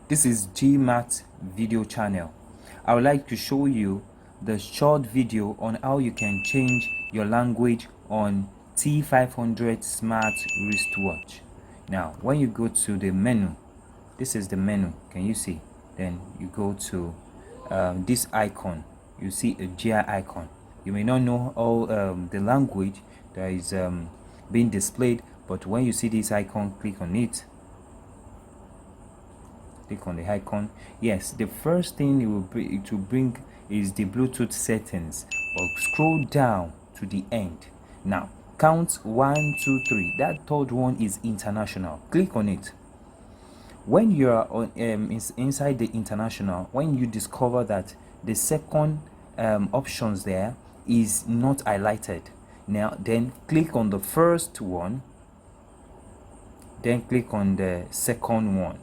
This is GMAT video channel. I would like to show you the short video on how you can change your language on T500 smart wristwatch. Now when you go to the menu, this is the menu, can you see? Then you go to this icon, you see a GI icon. You may not know all the language that is being displayed, but when you see this icon, click on it. Click on the icon. Yes, the first thing it will bring is the Bluetooth settings, but scroll down to the end. Now count 1 2 3. That third one is international. Click on it. When you are on inside the international, when you discover that the second options there is not highlighted, now then click on the first one, then click on the second one,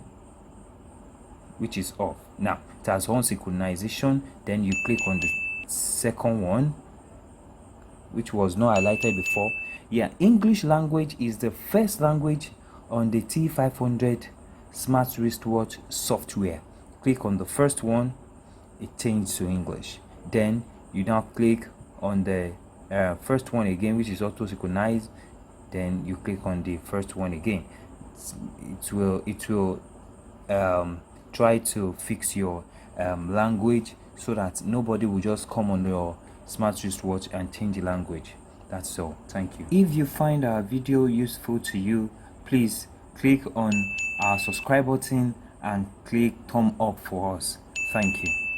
which is off. Now it has one synchronization. Then you click on the second one, which was not highlighted before. Yeah, English language is the first language on the T500 smart wristwatch software. Click on the first one, it changes to English. Then you now click on the first one again, which is auto synchronized. Then you click on the first one again. It will try to fix your language so that nobody will just come on your smart wristwatch and change the language. That's all. Thank you. If you find our video useful to you, please click on our subscribe button and click thumb up for us. Thank you.